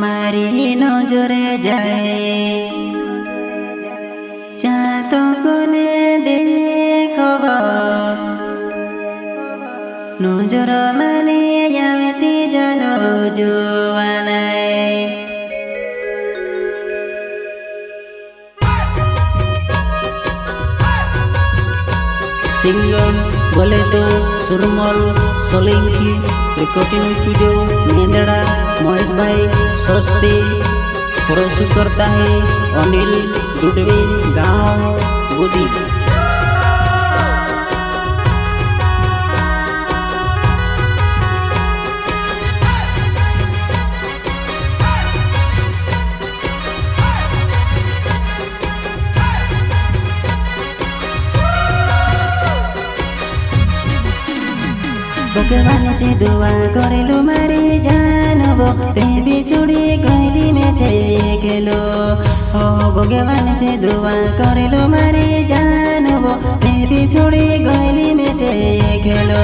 हमारी नजरे जाए चाहतों को ने देखब नजर माने यावती जानो जुवानाय सिंगर बोले तो सुरमल सोलंकी रिकॉर्डिंग स्टूडियो मेंदड़ा महेश भाई सस्ती प्रस्तुत करता है अनिल दुडवे गांव बुदी। भगवान से दुआ करेलो मारे जानबो बेबी छुड़ी गईली में छे गेलो हो भगवान से दुआ करेलो मारे जानबो बेबी छुड़ी गईली में छे गेलो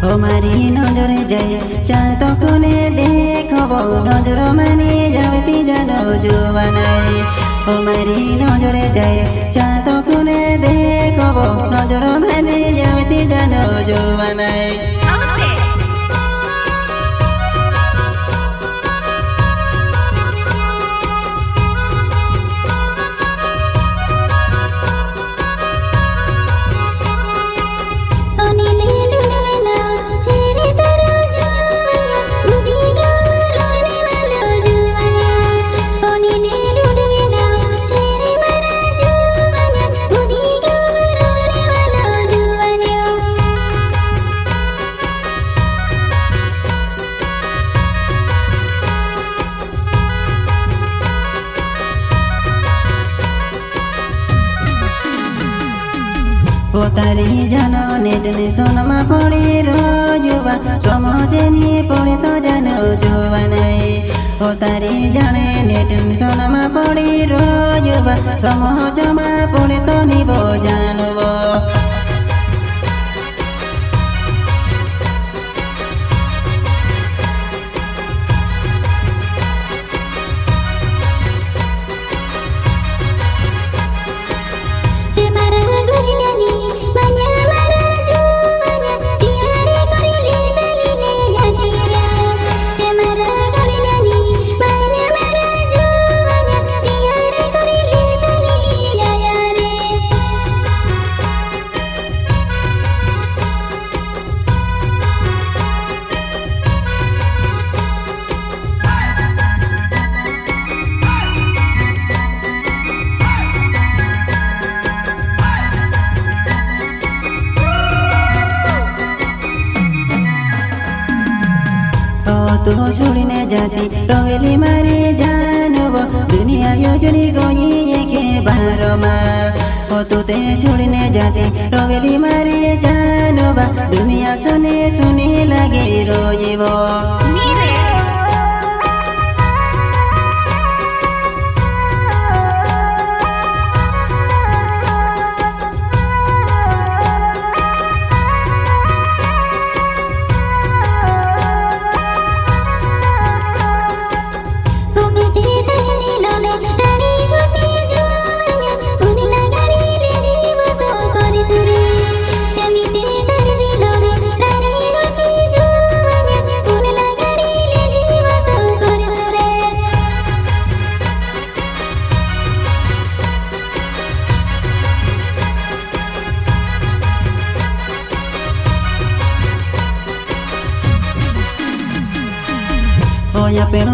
हमारी नजर जाए चाहतों को ने देखब नजर माने जावती जानो जुवानाय हमारी नजर जाए चाहतों को ने देखब नजर माने जावती जानो जुवानाय तारी जानो नेटने सोनमा पड़ी रोजुवा समझेनी पड़े तो जानो जुवानाय ओ तारी जाने नेटने सोनमा पड़ी रोजुवा समझमा पड़े तो निबो जानबो तो छोड़ने जाती रोवेली मारे जानबो दुनिया योजनी गई के बारमा हो तो ते छोड़ने जाती रोवेली मारे जानबो दुनिया सुने सुने लगे रोइबो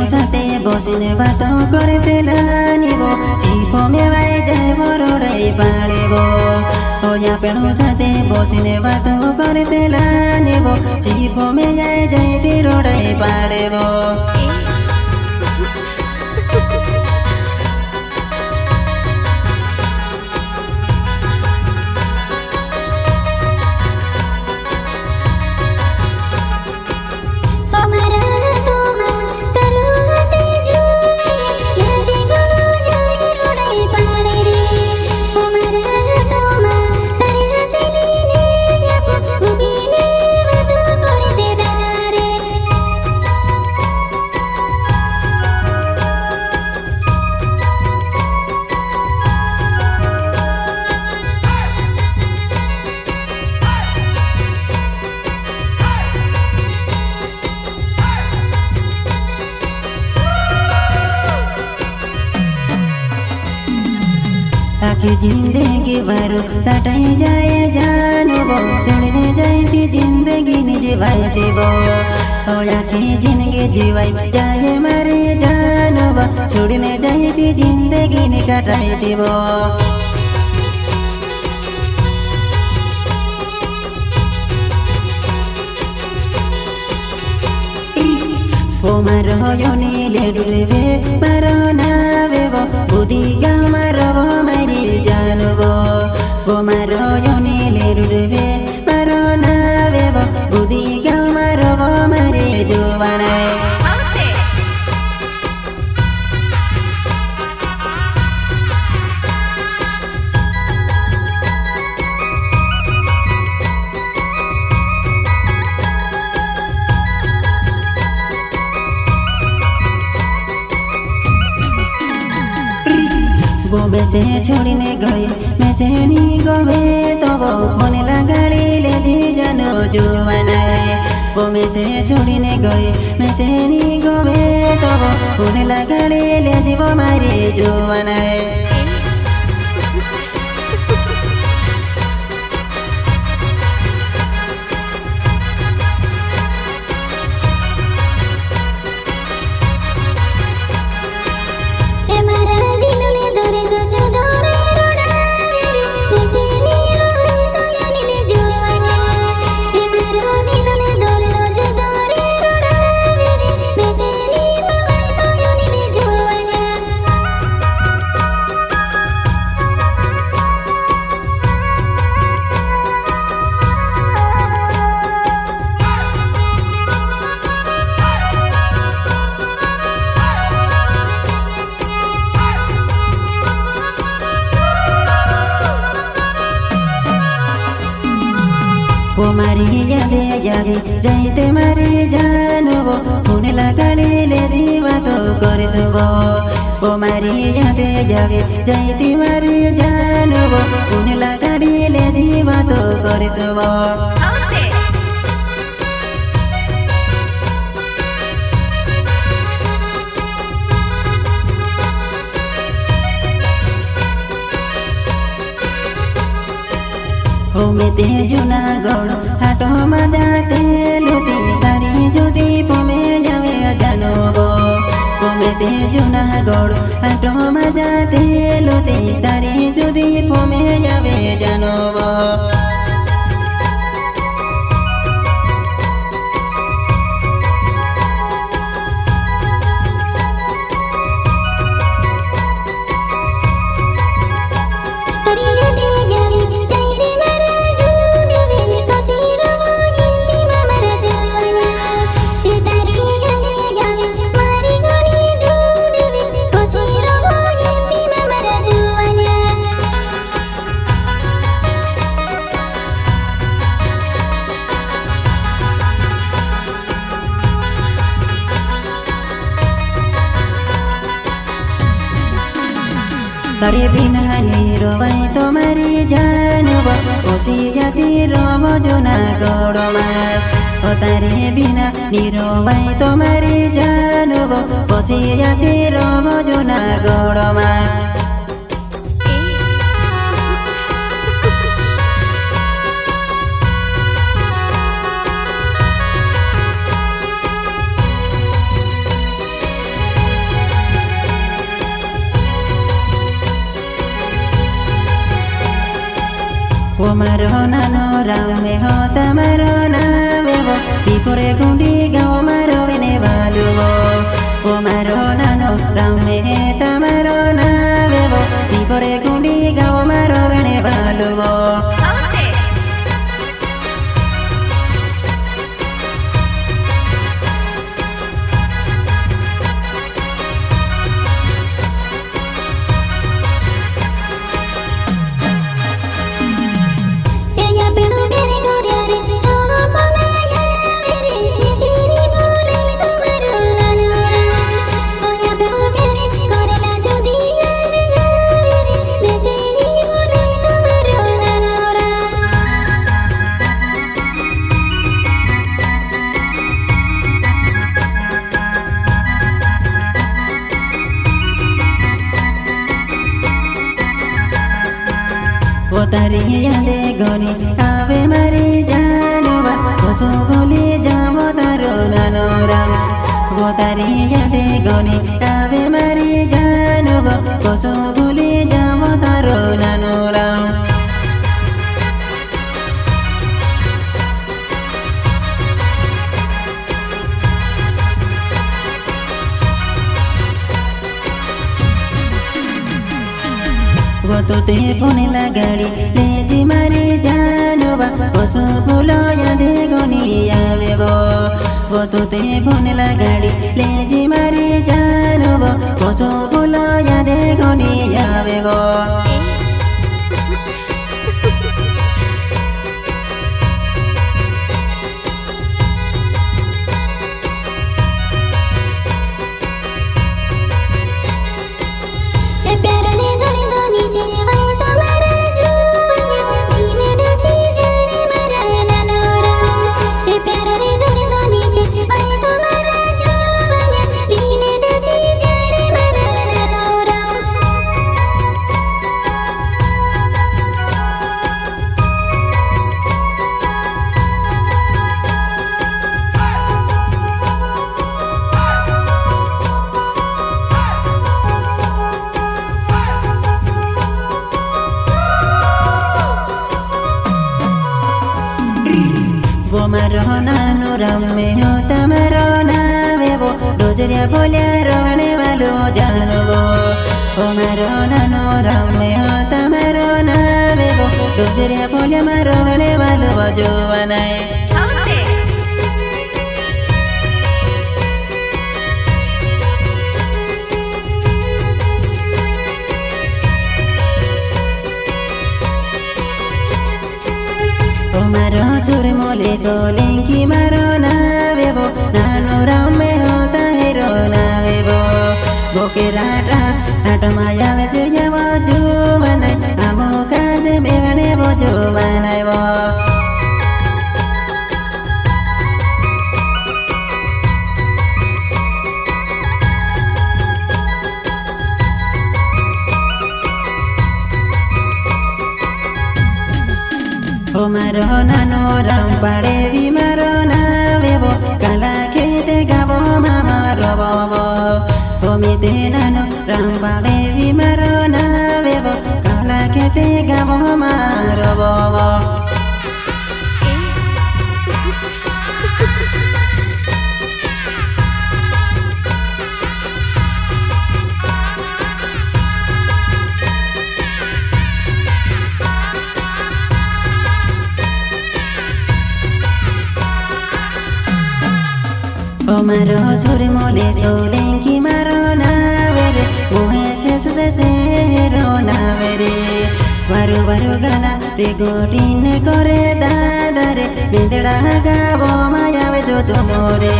साथे बसिने बात करते लानिबो चिफो मेवाई जाए बरोडाई पाडेबो ओ या पेणो साथे बसिने बात करते लानिबो चिफो मेवाई जाए तिरोडाई पाडेबो आखी जिंदगी भर काटाई जाए जानबो सुनने जाती जिंदगी निजे भाई देबो ओ आखी जिंदगी जीवाई जाए मारे जानबो सुनने जाती जिंदगी नि काटाई देबो ओ मारो योनी डुबे मारो नावेबो बुद्धि गाँव मारो मारी जानबो ओ मारो योनी डुबे मारो नावेबो बुद्धि गाँव मारो मारी जुवानाई वो बेचे छोड़ने गए मैं से नहीं गए तो वो होने लगा ले दी जानो जुवानाई वो मैं से छोड़ने गए मैं से नहीं गए तो वो होने लगा ले दी वो मारे जुवानाई वो मारी यादे जागे जाइते मारी जानबो होने लगा ले दीवा तो करे छबो वो मारी यादे जागे जाइते मारी जानबो होने लगा ले दीवा तो करे छबो हो मेते जुनागढ़ हाटो में जाते लुटी तारी जुदी पोमे जावे जानबो हो मेते जुनागढ़ हाटो में जाते लुटी तारी जुदी पोमे जावे जानबो तारे बिना निरोबाई तुम्हारी जानबो ओसी जाती रोबो जुनागढ़मा ओ तारे बिना निरोबाई तुम्हारी जानबो ओसी जाती robo जुनागढ़मा O maro nano rame ho tamaro navevo Pipore gundi gao maro vene valuvo O maro nano rame tamaro navevo Pipore gundi gao maro vene valuvo O tariya de goni ave mari janova Koso boli jamo taro nanora O tariya de goni ave mari janova Koso boli jamo taro nanora वो तो ते पुने लगाड़ी lazy मारी जानवा कोसो फूलो यादे गोनी आवे वो तो ते पुने लगाड़ी लेजी मारी जानवा कोसो फूलो यादे गोनी आवे Wo maro nano ramme ho tamaro navevo Rogeria polya rovane valo janovo Wo maro nano ramme ho tamaro navevo Rogeria polya marovane valo jovanai O maro sure mole solenki maro navevo Nano ramme ho tahero navevo Boke rata hata maya veche javo juvanai Amo kaze mevane vo juvanai vo O maro nano rampare vi maro navevo Kala kete gavo mama robo O mite nano rampare vi maro navevo Kala kete gavo mama robo O maro sure mole solenki maro navere Mohe se sudetero navere Varu varu gana recording kore dadare Bindera gavo mayave jo tumore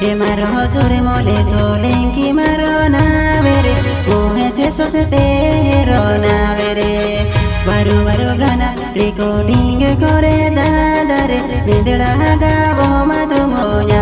E maro sure mole solenki maro navere Mohe se sudetero navere Varu varu gana recording kore dadare Bindera gavo matumoya